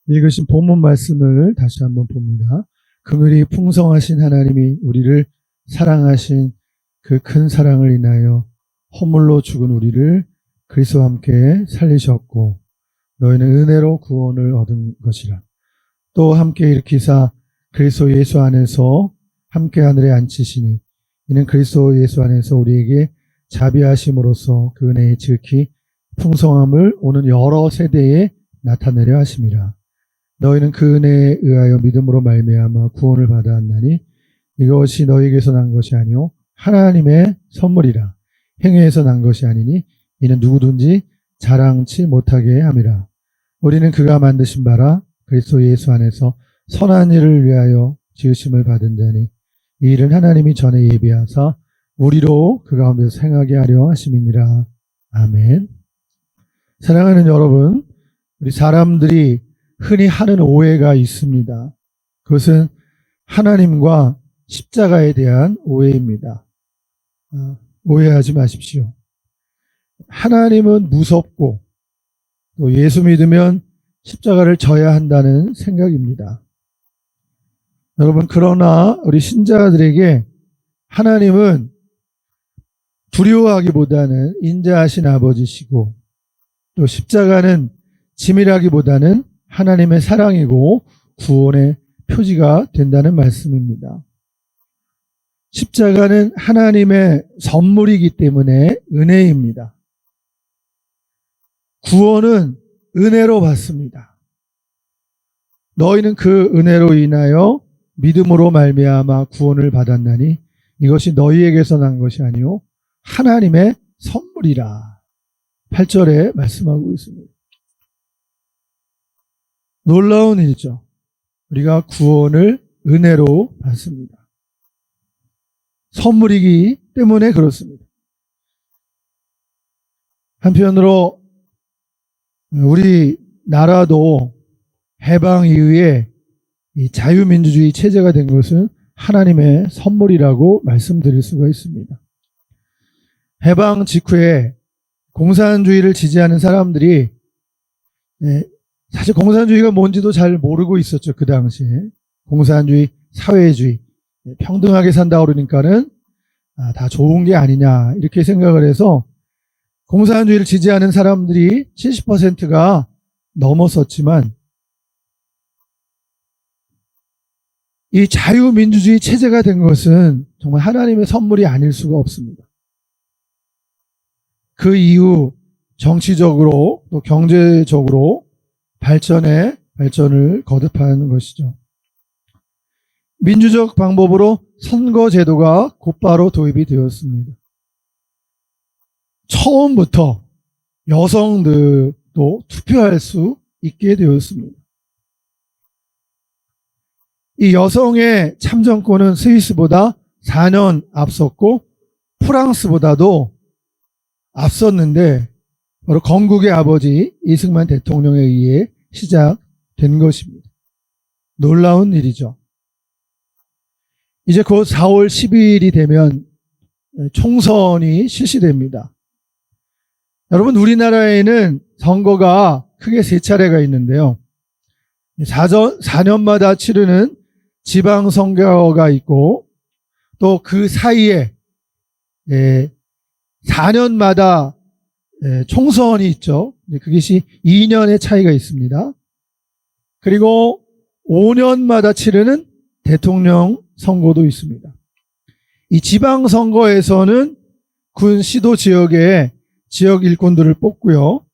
읽으신 본문 말씀을 다시 한번 봅니다. 긍휼이 풍성하신 하나님이 우리를 사랑하신 그 큰 사랑을 인하여 허물로 죽은 우리를 그리스도와 함께 살리셨고 너희는 은혜로 구원을 얻은 것이라. 또 함께 일으키사 그리스도 예수 안에서 함께 하늘에 앉히시니 이는 그리스도 예수 안에서 우리에게 자비하심으로써 그 은혜의 지극히 풍성함을 오는 여러 세대에 나타내려 하심이라. 너희는 그 은혜에 의하여 믿음으로 말미암아 구원을 받았나니 이것이 너희에게서 난 것이 아니요 하나님의 선물이라. 행위에서 난 것이 아니니 이는 누구든지 자랑치 못하게 함이라. 우리는 그가 만드신 바라 그리스도 예수 안에서 선한 일을 위하여 지으심을 받은 자니 이 일은 하나님이 전에 예비하사 우리로 그 가운데서 행하게 하려 하심이니라. 아멘. 사랑하는 여러분, 우리 사람들이 흔히 하는 오해가 있습니다. 그것은 하나님과 십자가에 대한 오해입니다. 오해하지 마십시오. 하나님은 무섭고 또 예수 믿으면 십자가를 져야 한다는 생각입니다. 여러분, 그러나 우리 신자들에게 하나님은 두려워하기보다는 인자하신 아버지시고 또 십자가는 짐이라기보다는 하나님의 사랑이고 구원의 표지가 된다는 말씀입니다. 십자가는 하나님의 선물이기 때문에 은혜입니다. 구원은 은혜로 받습니다. 너희는 그 은혜로 인하여 믿음으로 말미암아 구원을 받았나니 이것이 너희에게서 난 것이 아니요 하나님의 선물이라. 8절에 말씀하고 있습니다. 놀라운 일이죠. 우리가 구원을 은혜로 받습니다. 선물이기 때문에 그렇습니다. 한편으로 우리 나라도 해방 이후에 이 자유민주주의 체제가 된 것은 하나님의 선물이라고 말씀드릴 수가 있습니다. 해방 직후에 공산주의를 지지하는 사람들이 사실 공산주의가 뭔지도 잘 모르고 있었죠. 그 당시에 공산주의, 사회주의, 평등하게 산다 그러니까는 다 좋은 게 아니냐 이렇게 생각을 해서 공산주의를 지지하는 사람들이 70%가 넘었었지만 이 자유민주주의 체제가 된 것은 정말 하나님의 선물이 아닐 수가 없습니다. 그 이후 정치적으로 또 경제적으로 발전을 거듭하는 것이죠. 민주적 방법으로 선거제도가 곧바로 도입이 되었습니다. 처음부터 여성들도 투표할 수 있게 되었습니다. 이 여성의 참정권은 스위스보다 4년 앞섰고 프랑스보다도 앞섰는데 바로 건국의 아버지 이승만 대통령에 의해 시작된 것입니다. 놀라운 일이죠. 이제 곧 4월 12일이 되면 총선이 실시됩니다. 여러분, 우리나라에는 선거가 크게 3차례가 있는데요. 4년마다 치르는 지방선거가 있고 또 그 사이에 4년마다 총선이 있죠. 그것이 2년의 차이가 있습니다. 그리고 5년마다 치르는 대통령 선거도 있습니다. 이 지방선거에서는 군 시도 지역의 지역 일꾼들을 뽑고요.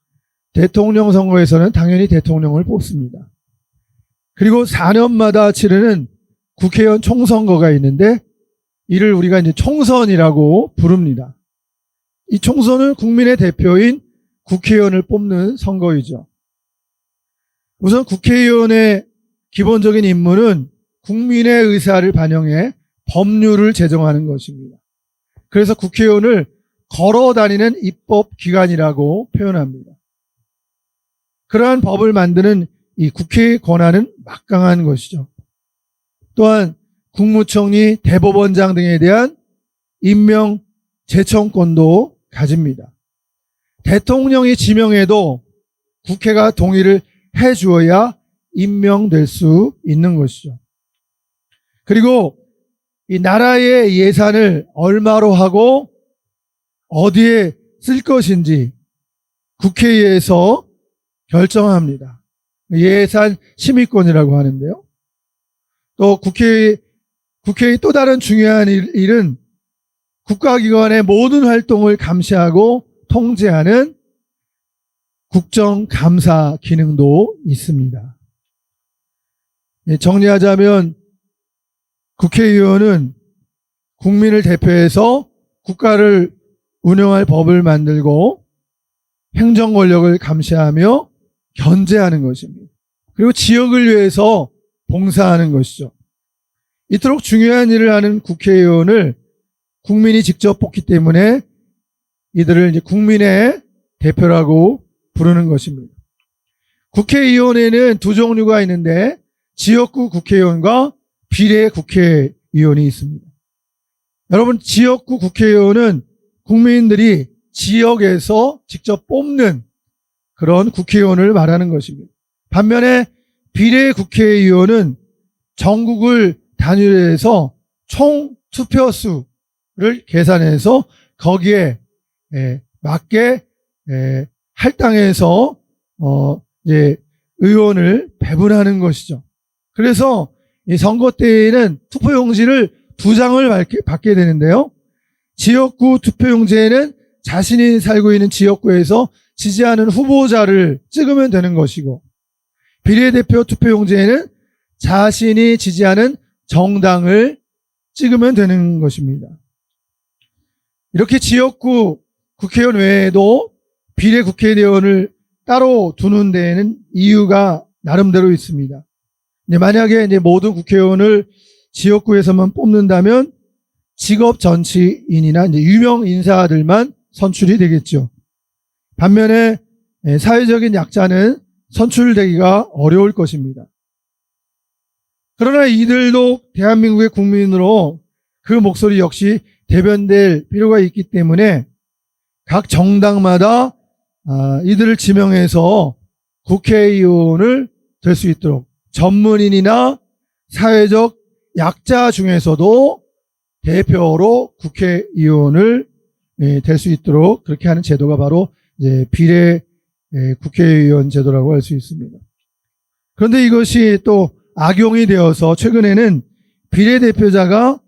대통령 선거에서는 당연히 대통령을 뽑습니다. 그리고 4년마다 치르는 국회의원 총선거가 있는데 이를 우리가 이제 총선이라고 부릅니다. 이 총선은 국민의 대표인 국회의원을 뽑는 선거이죠. 우선 국회의원의 기본적인 임무는 국민의 의사를 반영해 법률을 제정하는 것입니다. 그래서 국회의원을 걸어다니는 입법기관이라고 표현합니다. 그러한 법을 만드는 이 국회의 권한은 막강한 것이죠. 또한 국무총리, 대법원장 등에 대한 임명, 제청권도 가집니다. 대통령이 지명해도 국회가 동의를 해주어야 임명될 수 있는 것이죠. 그리고 이 나라의 예산을 얼마로 하고 어디에 쓸 것인지 국회에서 결정합니다. 예산 심의권이라고 하는데요. 또 국회의 또 다른 중요한 일은 국가기관의 모든 활동을 감시하고 통제하는 국정감사 기능도 있습니다. 정리하자면 국회의원은 국민을 대표해서 국가를 운영할 법을 만들고 행정 권력을 감시하며 견제하는 것입니다. 그리고 지역을 위해서 봉사하는 것이죠. 이토록 중요한 일을 하는 국회의원을 국민이 직접 뽑기 때문에 이들을 이제 국민의 대표라고 부르는 것입니다. 국회의원에는 두 종류가 있는데 지역구 국회의원과 비례 국회의원이 있습니다. 여러분, 지역구 국회의원은 국민들이 지역에서 직접 뽑는 그런 국회의원을 말하는 것입니다. 반면에 비례 국회의원은 전국을 단위로 해서 총 투표수를 계산해서 거기에 맞게 할당해서 이제 의원을 배분하는 것이죠. 그래서 이 선거 때에는 투표용지를 2장을 받게 되는데요. 지역구 투표용지에는 자신이 살고 있는 지역구에서 지지하는 후보자를 찍으면 되는 것이고, 비례대표 투표용지에는 자신이 지지하는 정당을 찍으면 되는 것입니다. 이렇게 지역구 국회의원 외에도 비례 국회의원을 따로 두는 데에는 이유가 나름대로 있습니다. 만약에 이제 모든 국회의원을 지역구에서만 뽑는다면 직업 정치인이나 이제 유명 인사들만 선출이 되겠죠. 반면에 사회적인 약자는 선출되기가 어려울 것입니다. 그러나 이들도 대한민국의 국민으로 그 목소리 역시 대변될 필요가 있기 때문에 각 정당마다 이들을 지명해서 국회의원을 될 수 있도록 전문인이나 사회적 약자 중에서도 대표로 국회의원을 될 수 있도록 그렇게 하는 제도가 바로 이제 비례 국회의원 제도라고 할 수 있습니다. 그런데 이것이 또 악용이 되어서 최근에는 비례대표자가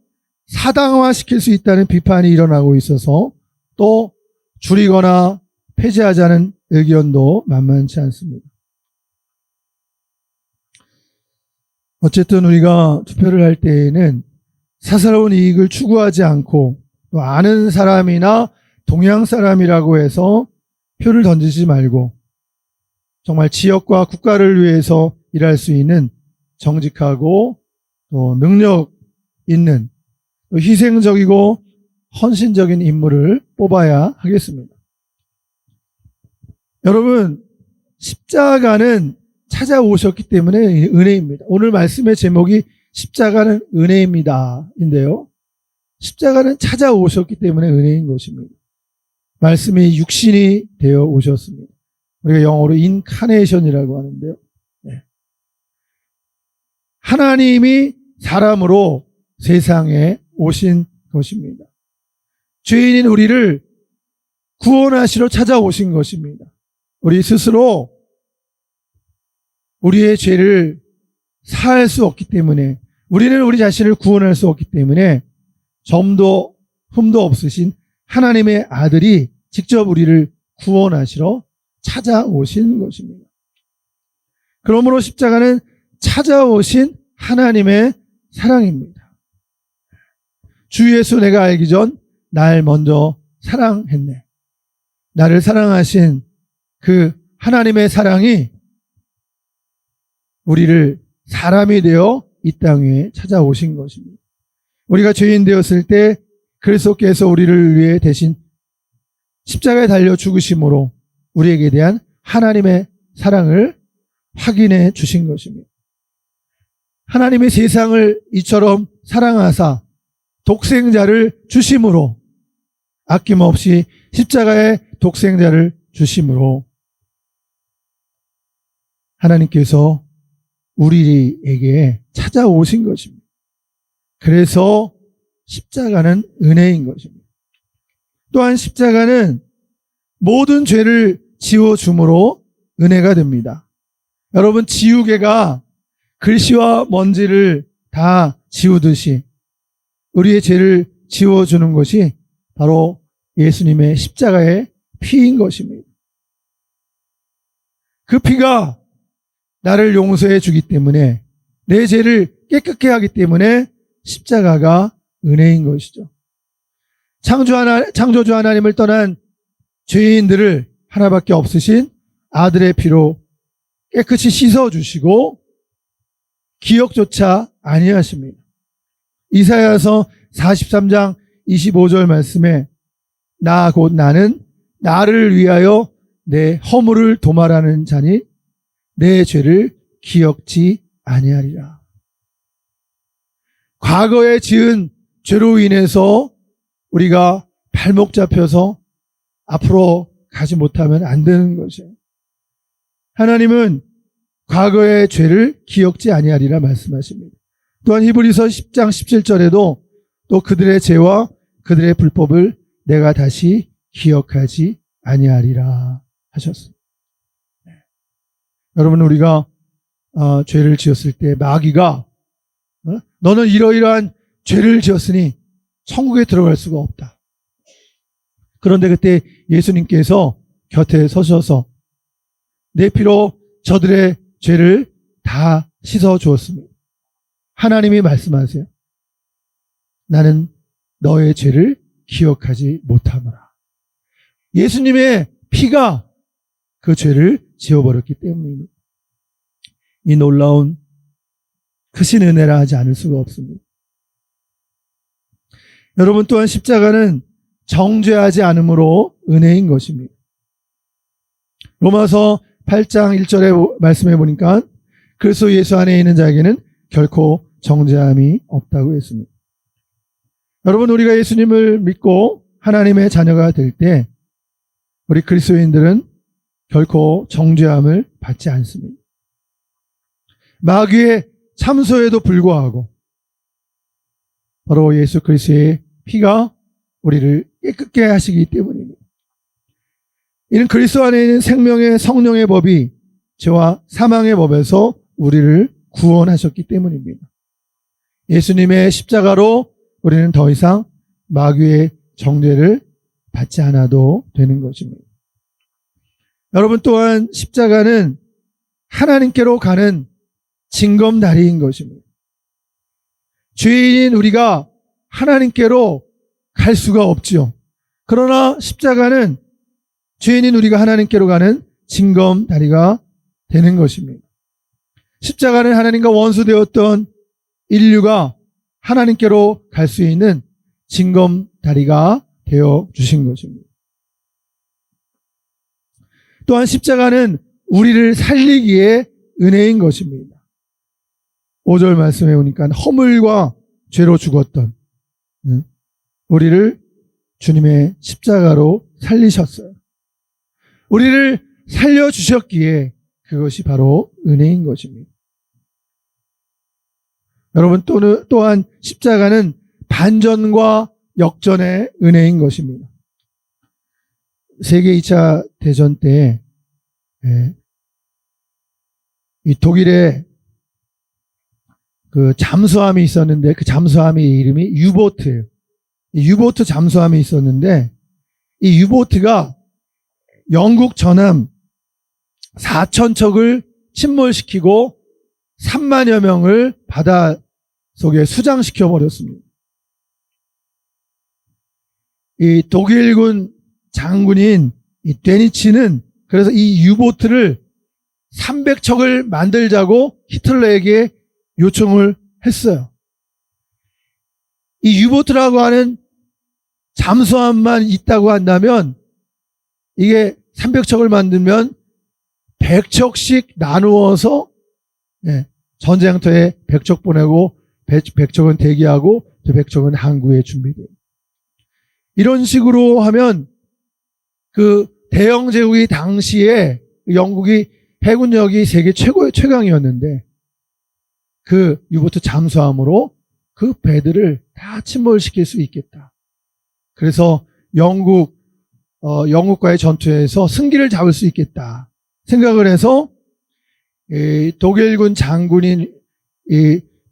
사당화시킬 수 있다는 비판이 일어나고 있어서 또 줄이거나 폐지하자는 의견도 만만치 않습니다. 어쨌든 우리가 투표를 할 때에는 사사로운 이익을 추구하지 않고 또 아는 사람이나 동양 사람이라고 해서 표를 던지지 말고 정말 지역과 국가를 위해서 일할 수 있는 정직하고 또 능력 있는 또 희생적이고 헌신적인 인물을 뽑아야 하겠습니다. 여러분, 십자가는 찾아오셨기 때문에 은혜입니다. 오늘 말씀의 제목이 십자가는 은혜입니다 인데요, 십자가는 찾아오셨기 때문에 은혜인 것입니다. 말씀이 육신이 되어 오셨습니다. 우리가 영어로 인카네이션이라고 하는데요, 하나님이 사람으로 세상에 오신 것입니다. 죄인인 우리를 구원하시러 찾아오신 것입니다. 우리 스스로 우리의 죄를 사할 수 없기 때문에, 우리는 우리 자신을 구원할 수 없기 때문에 점도 흠도 없으신 하나님의 아들이 직접 우리를 구원하시러 찾아오신 것입니다. 그러므로 십자가는 찾아오신 하나님의 사랑입니다. 주 예수 내가 알기 전 날 먼저 사랑했네. 나를 사랑하신 그 하나님의 사랑이 우리를 사람이 되어 이 땅 위에 찾아오신 것입니다. 우리가 죄인 되었을 때 그리스도께서 우리를 위해 대신 십자가에 달려 죽으심으로 우리에게 대한 하나님의 사랑을 확인해 주신 것입니다. 하나님의 세상을 이처럼 사랑하사 독생자를 주심으로, 아낌없이 십자가의 독생자를 주심으로 하나님께서 우리에게 찾아오신 것입니다. 그래서 십자가는 은혜인 것입니다. 또한 십자가는 모든 죄를 지워줌으로 은혜가 됩니다. 여러분, 지우개가 글씨와 먼지를 다 지우듯이 우리의 죄를 지워주는 것이 바로 예수님의 십자가의 피인 것입니다. 그 피가 나를 용서해 주기 때문에, 내 죄를 깨끗게 하기 때문에 십자가가 은혜인 것이죠. 창조주 하나님을 떠난 죄인들을 하나밖에 없으신 아들의 피로 깨끗이 씻어주시고 기억조차 아니하십니다. 이사야서 43장 25절 말씀에 나 곧 나는 나를 위하여 내 허물을 도말하는 자니 내 죄를 기억지 아니하리라. 과거에 지은 죄로 인해서 우리가 발목 잡혀서 앞으로 가지 못하면 안 되는 것이에요. 하나님은 과거의 죄를 기억지 아니하리라 말씀하십니다. 또한 히브리서 10장 17절에도 또 그들의 죄와 그들의 불법을 내가 다시 기억하지 아니하리라 하셨습니다. 여러분, 우리가 죄를 지었을 때 마귀가 너는 이러이러한 죄를 지었으니 천국에 들어갈 수가 없다. 그런데 그때 예수님께서 곁에 서셔서 내 피로 저들의 죄를 다 씻어 주었습니다. 하나님이 말씀하세요. 나는 너의 죄를 기억하지 못하노라. 예수님의 피가 그 죄를 지워버렸기 때문입니다. 이 놀라운 크신 은혜라 하지 않을 수가 없습니다. 여러분, 또한 십자가는 정죄하지 않음으로 은혜인 것입니다. 로마서 8장 1절에 말씀해 보니까 그리스도 예수 안에 있는 자에게는 결코 정죄함이 없다고 했습니다. 여러분, 우리가 예수님을 믿고 하나님의 자녀가 될 때 우리 그리스도인들은 결코 정죄함을 받지 않습니다. 마귀의 참소에도 불구하고 바로 예수 그리스도의 피가 우리를 깨끗게 하시기 때문입니다. 이는 그리스도 안에 있는 생명의 성령의 법이 죄와 사망의 법에서 우리를 구원하셨기 때문입니다. 예수님의 십자가로 우리는 더 이상 마귀의 정죄를 받지 않아도 되는 것입니다. 여러분, 또한 십자가는 하나님께로 가는 징검다리인 것입니다. 죄인인 우리가 하나님께로 갈 수가 없죠. 그러나 십자가는 죄인인 우리가 하나님께로 가는 징검다리가 되는 것입니다. 십자가는 하나님과 원수되었던 인류가 하나님께로 갈 수 있는 징검다리가 되어 주신 것입니다. 또한 십자가는 우리를 살리기에 은혜인 것입니다. 5절 말씀해 보니까 허물과 죄로 죽었던 우리를 주님의 십자가로 살리셨어요. 우리를 살려주셨기에 그것이 바로 은혜인 것입니다. 여러분, 또한 십자가는 반전과 역전의 은혜인 것입니다. 세계 2차 대전 때 이 독일에 그 잠수함이 있었는데 그 잠수함의 이름이 유보트예요. 이 유보트 잠수함이 있었는데 이 유보트가 영국 전함 4,000척을 침몰시키고 3만여 명을 바다 속에 수장시켜 버렸습니다. 이 독일군 장군인 이 데니치는 그래서 이 유보트를 300척을 만들자고 히틀러에게 요청을 했어요. 이 유보트라고 하는 잠수함만 있다고 한다면 이게 300척을 만들면 100척씩 나누어서 전쟁터에 100척 보내고 100척은 대기하고 100척은 항구에 준비돼요. 이런 식으로 하면 그 대영 제국이 당시에 영국이 해군력이 세계 최강이었는데 그 유보트 잠수함으로 그 배들을 다 침몰시킬 수 있겠다. 그래서 영국과의 전투에서 승기를 잡을 수 있겠다 생각을 해서 독일군 장군인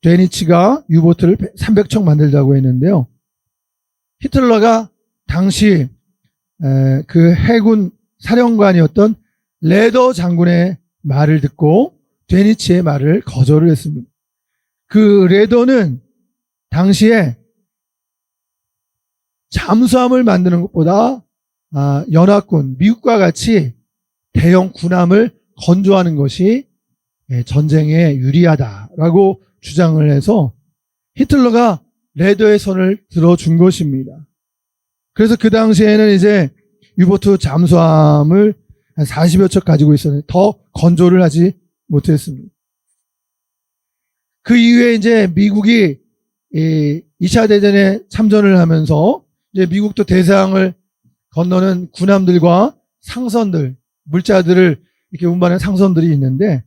데니츠가 유보트를 300척 만들자고 했는데요. 히틀러가 당시 그 해군 사령관이었던 레더 장군의 말을 듣고 데니츠의 말을 거절을 했습니다. 그 레더는 당시에 잠수함을 만드는 것보다 연합군, 미국과 같이 대형 군함을 건조하는 것이 전쟁에 유리하다라고 주장을 해서 히틀러가 레더의 손을 들어준 것입니다. 그래서 그 당시에는 이제 유보트 잠수함을 한 40여 척 가지고 있었는데 더 건조를 하지 못했습니다. 그 이후에 이제 미국이 2차 대전에 참전을 하면서 이제 미국도 대서양을 건너는 군함들과 상선들, 물자들을 이렇게 운반하는 상선들이 있는데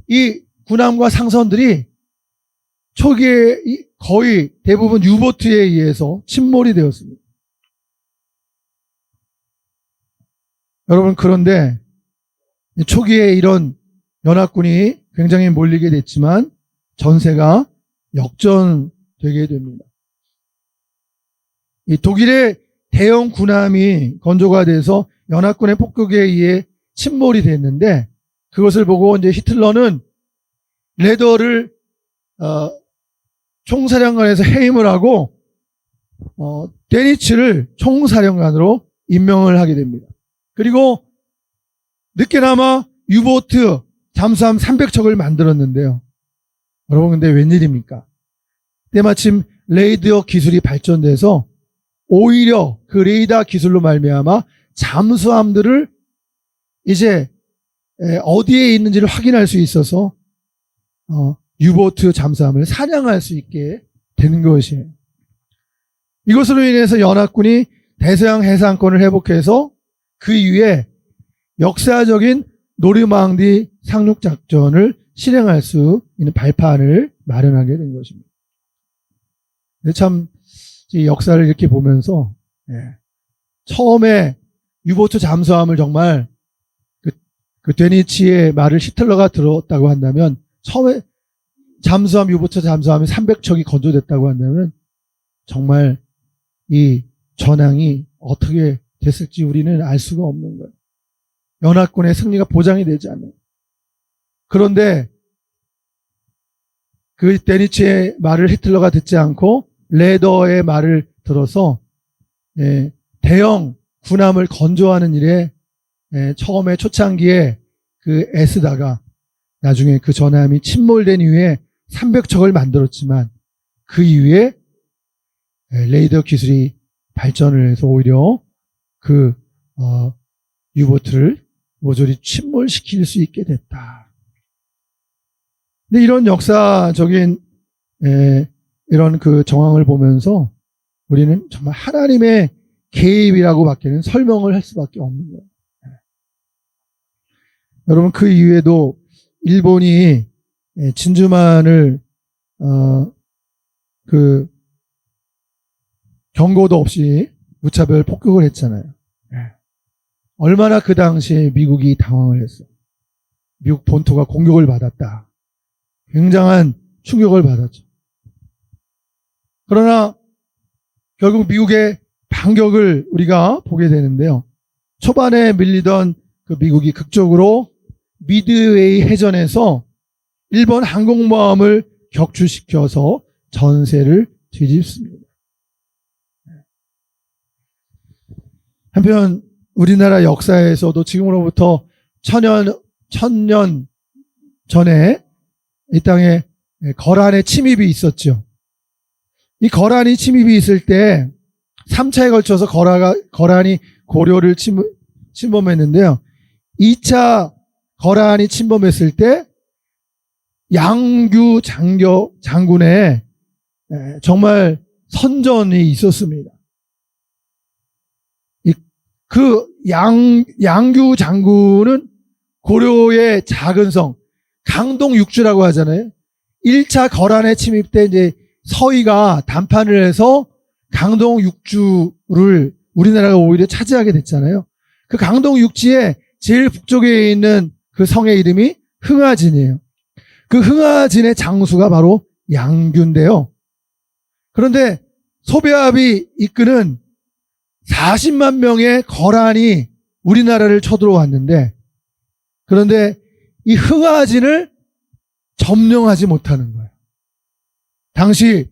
이 군함과 상선들이 초기에 거의 대부분 유보트에 의해서 침몰이 되었습니다. 여러분, 그런데 초기에 이런 연합군이 굉장히 몰리게 됐지만 전세가 역전되게 됩니다. 이 독일의 대형 군함이 건조가 돼서 연합군의 폭격에 의해 침몰이 됐는데 그것을 보고 이제 히틀러는 레더를 총사령관에서 해임을 하고 데니츠를 총사령관으로 임명을 하게 됩니다. 그리고 늦게나마 유보트 잠수함 300척을 만들었는데요. 여러분, 근데 웬일입니까? 때마침 레이더 기술이 발전돼서 오히려 그 레이더 기술로 말미암아 잠수함들을 이제 어디에 있는지를 확인할 수 있어서 유보트 잠수함을 사냥할 수 있게 되는 것이에요. 이것으로 인해서 연합군이 대서양 해상권을 회복해서 그 이후에 역사적인 노르망디 상륙작전을 실행할 수 있는 발판을 마련하게 된 것입니다. 근데 참 이 역사를 이렇게 보면서 처음에 유보트 잠수함을 정말 그 데니츠의 말을 히틀러가 들었다고 한다면 처음에 유보트 잠수함이 300척이 건조됐다고 한다면 정말 이 전황이 어떻게 됐을지 우리는 알 수가 없는 거예요. 연합군의 승리가 보장이 되지 않아요. 그런데 그 데니츠의 말을 히틀러가 듣지 않고 레더의 말을 들어서 대형 군함을 건조하는 일에 처음에 초창기에 애쓰다가 나중에 그 전함이 침몰된 이후에 300척을 만들었지만 그 이후에 레이더 기술이 발전을 해서 오히려 그 유보트를 모조리 침몰시킬 수 있게 됐다. 근데 이런 역사적인 이런 그 정황을 보면서 우리는 정말 하나님의 개입이라고 밖에는 설명을 할 수밖에 없는 거예요. 여러분, 그 이후에도 일본이 진주만을 그 경고도 없이 무차별 폭격을 했잖아요. 얼마나 그 당시에 미국이 당황을 했어. 미국 본토가 공격을 받았다. 굉장한 충격을 받았죠. 그러나 결국 미국의 반격을 우리가 보게 되는데요. 초반에 밀리던 그 미국이 극적으로 미드웨이 해전에서 일본 항공모함을 격추시켜서 전세를 뒤집습니다. 한편 우리나라 역사에서도 지금으로부터 천년 전에 이 땅에 거란의 침입이 있었죠. 이 거란이 침입이 있을 때 3차에 걸쳐서 거란이 고려를 침범했는데요. 2차 거란이 침범했을 때 양규 장군의 정말 선전이 있었습니다. 그 양규 장군은 고려의 작은 성, 강동 육주라고 하잖아요. 1차 거란에 침입때 이제 서희가 담판을 해서 강동 육주를 우리나라가 오히려 차지하게 됐잖아요. 그 강동 육지의 제일 북쪽에 있는 그 성의 이름이 흥하진이에요. 그 흥하진의 장수가 바로 양규인데요. 그런데 소배합이 이끄는 40만 명의 거란이 우리나라를 쳐들어왔는데, 그런데 이 흥하진을 점령하지 못하는 거예요. 당시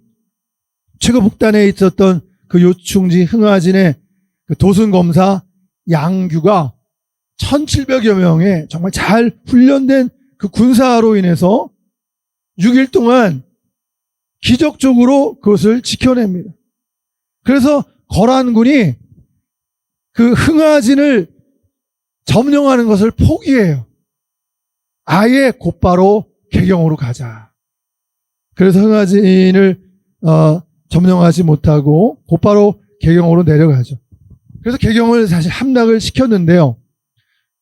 최고 북단에 있었던 그 요충지 흥하진의 그 도승검사 양규가 1700여 명의 정말 잘 훈련된 그 군사로 인해서 6일 동안 기적적으로 그것을 지켜냅니다. 그래서 거란군이 그 흥하진을 점령하는 것을 포기해요. 아예 곧바로 개경으로 가자. 그래서 흥하진을 점령하지 못하고 곧바로 개경으로 내려가죠. 그래서 개경을 사실 함락을 시켰는데요.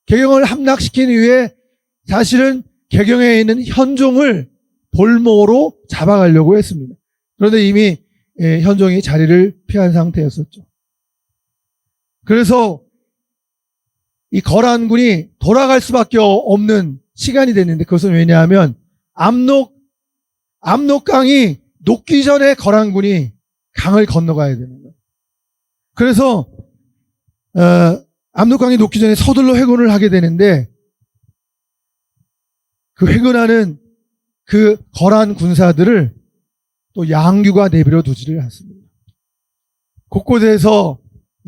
개경을 함락시킨 이후에 사실은 개경에 있는 현종을 볼모로 잡아가려고 했습니다. 그런데 이미 현종이 자리를 피한 상태였었죠. 그래서 이 거란군이 돌아갈 수밖에 없는 시간이 됐는데, 그것은 왜냐하면 압록강이 녹기 전에 거란군이 강을 건너가야 되는 거예요. 그래서 압록강이 녹기 전에 서둘러 회군을 하게 되는데, 그 회군하는 그 거란 군사들을 또 양규가 내버려 두지를 않습니다. 곳곳에서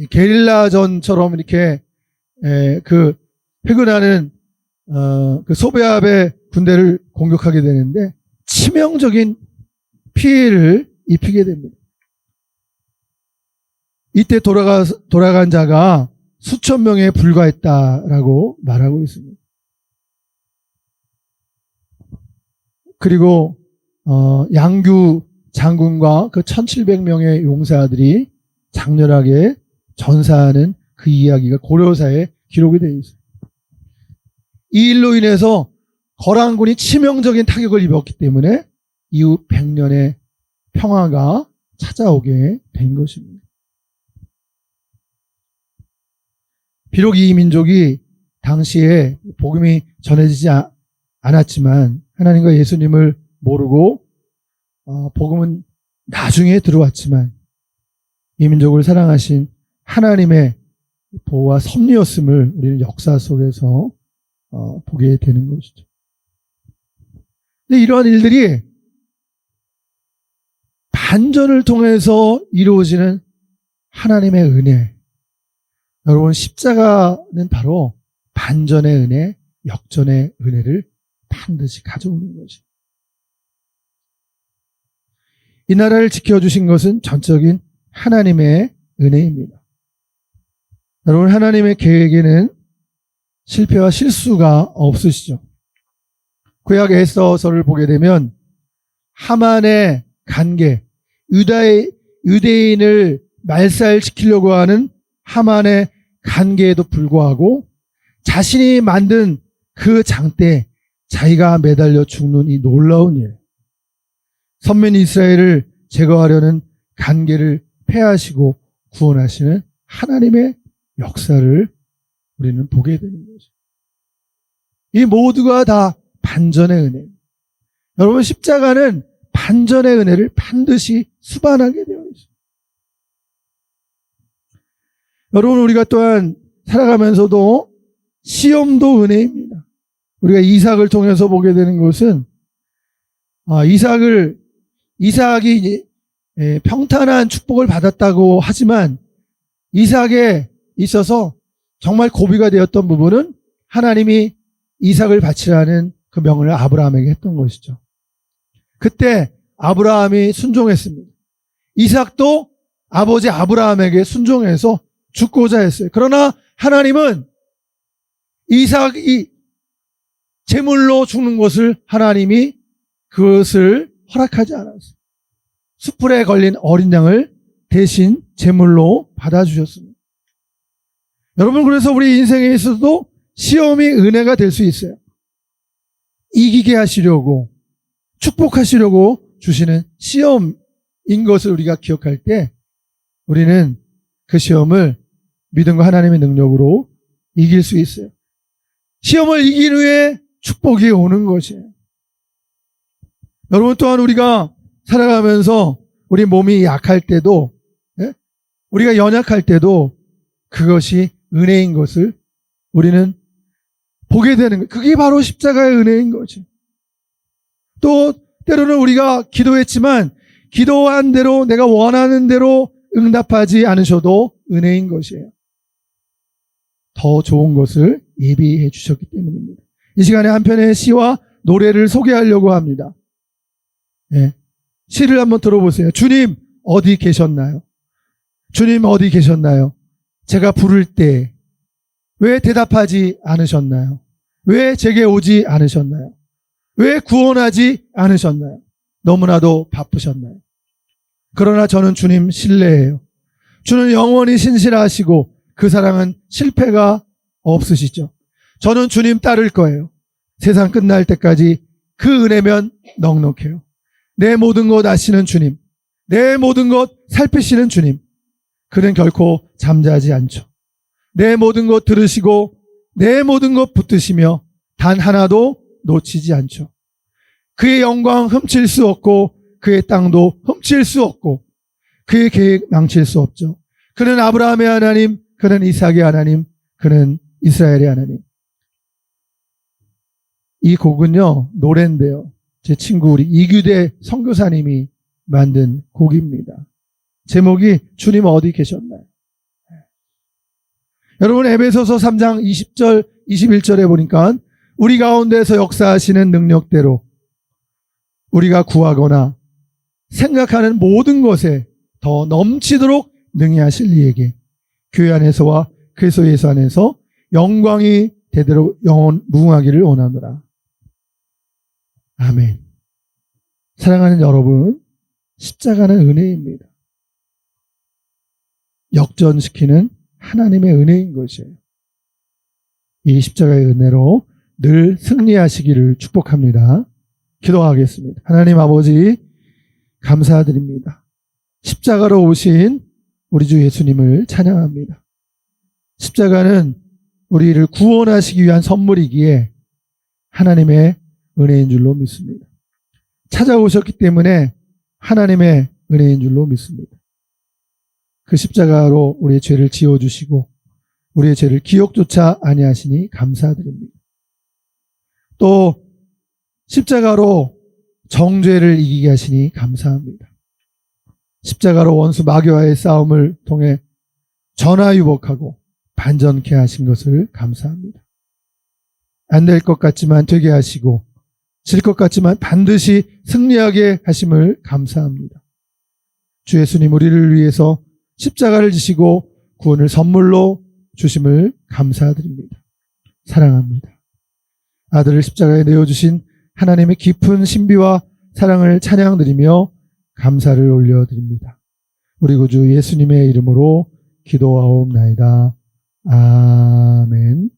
게릴라전처럼 이렇게 그 회군하는 그 소배합의 군대를 공격하게 되는데 치명적인 피해를 입히게 됩니다. 이때 돌아간 자가 수천 명에 불과했다라고 말하고 있습니다. 그리고 양규 장군과 그 1700명의 용사들이 장렬하게 전사하는 그 이야기가 고려사에 기록이 되어 있어요. 이 일로 인해서 거란군이 치명적인 타격을 입었기 때문에 이후 100년의 평화가 찾아오게 된 것입니다. 비록 이 민족이 당시에 복음이 전해지지 않았지만 하나님과 예수님을 모르고 복음은 나중에 들어왔지만 이 민족을 사랑하신 하나님의 보호와 섭리였음을 우리는 역사 속에서 보게 되는 것이죠. 근데 이러한 일들이 반전을 통해서 이루어지는 하나님의 은혜. 여러분, 십자가는 바로 반전의 은혜, 역전의 은혜를 반드시 가져오는 것이죠. 이 나라를 지켜주신 것은 전적인 하나님의 은혜입니다. 여러분, 하나님의 계획에는 실패와 실수가 없으시죠. 구약 에스더서를 보게 되면 하만의 관계, 유대인을 말살시키려고 하는 하만의 관계에도 불구하고 자신이 만든 그 장대에 자기가 매달려 죽는 이 놀라운 일, 선민 이스라엘을 제거하려는 관계를 폐하시고 구원하시는 하나님의 역사를 우리는 보게 되는 거죠. 이 모두가 다 반전의 은혜. 여러분, 십자가는 반전의 은혜를 반드시 수반하게 되어 있습니다. 여러분, 우리가 또한 살아가면서도 시험도 은혜입니다. 우리가 이삭을 통해서 보게 되는 것은 이삭이 평탄한 축복을 받았다고 하지만 이삭에 있어서 정말 고비가 되었던 부분은 하나님이 이삭을 바치라는 그 명을 아브라함에게 했던 것이죠. 그때 아브라함이 순종했습니다. 이삭도 아버지 아브라함에게 순종해서 죽고자 했어요. 그러나 하나님은 이삭이 제물로 죽는 것을 하나님이 그것을 허락하지 않았어요. 숯불에 걸린 어린 양을 대신 제물로 받아주셨습니다. 여러분, 그래서 우리 인생에 있어서도 시험이 은혜가 될 수 있어요. 이기게 하시려고, 축복하시려고 주시는 시험인 것을 우리가 기억할 때 우리는 그 시험을 믿음과 하나님의 능력으로 이길 수 있어요. 시험을 이긴 후에 축복이 오는 것이에요. 여러분, 또한 우리가 살아가면서 우리 몸이 약할 때도, 우리가 연약할 때도 그것이 은혜인 것을 우리는 보게 되는 거예요. 그게 바로 십자가의 은혜인 거죠. 또 때로는 우리가 기도했지만 기도한 대로, 내가 원하는 대로 응답하지 않으셔도 은혜인 것이에요. 더 좋은 것을 예비해 주셨기 때문입니다. 이 시간에 한 편의 시와 노래를 소개하려고 합니다. 시를 한번 들어보세요. 주님 어디 계셨나요? 주님 어디 계셨나요? 제가 부를 때 왜 대답하지 않으셨나요? 왜 제게 오지 않으셨나요? 왜 구원하지 않으셨나요? 너무나도 바쁘셨나요? 그러나 저는 주님 신뢰해요. 주는 영원히 신실하시고 그 사랑은 실패가 없으시죠. 저는 주님 따를 거예요. 세상 끝날 때까지 그 은혜면 넉넉해요. 내 모든 것 아시는 주님, 내 모든 것 살피시는 주님, 그는 결코 잠자지 않죠. 내 모든 것 들으시고 내 모든 것 붙드시며 단 하나도 놓치지 않죠. 그의 영광 훔칠 수 없고 그의 땅도 훔칠 수 없고 그의 계획 망칠 수 없죠. 그는 아브라함의 하나님, 그는 이삭의 하나님, 그는 이스라엘의 하나님. 이 곡은요, 노래인데요. 제 친구 우리 이규대 선교사님이 만든 곡입니다. 제목이 주님 어디 계셨나요? 여러분, 에베소서 3장 20절, 21절에 보니까 우리 가운데서 역사하시는 능력대로 우리가 구하거나 생각하는 모든 것에 더 넘치도록 능히 하실 이에게 교회 안에서와 그리스도 예수 안에서 영광이 대대로 영원 무궁하기를 원하노라. 아멘. 사랑하는 여러분, 십자가는 은혜입니다. 역전시키는 하나님의 은혜인 것이에요. 이 십자가의 은혜로 늘 승리하시기를 축복합니다. 기도하겠습니다. 하나님 아버지, 감사드립니다. 십자가로 오신 우리 주 예수님을 찬양합니다. 십자가는 우리를 구원하시기 위한 선물이기에 하나님의 은혜인 줄로 믿습니다. 찾아오셨기 때문에 하나님의 은혜인 줄로 믿습니다. 그 십자가로 우리의 죄를 지어주시고 우리의 죄를 기억조차 아니하시니 감사드립니다. 또 십자가로 정죄를 이기게 하시니 감사합니다. 십자가로 원수 마귀와의 싸움을 통해 전화유복하고 반전케 하신 것을 감사합니다. 안 될 것 같지만 되게 하시고 질 것 같지만 반드시 승리하게 하심을 감사합니다. 주 예수님 우리를 위해서 십자가를 지시고 구원을 선물로 주심을 감사드립니다. 사랑합니다. 아들을 십자가에 내어주신 하나님의 깊은 신비와 사랑을 찬양드리며 감사를 올려드립니다. 우리 구주 예수님의 이름으로 기도하옵나이다. 아멘.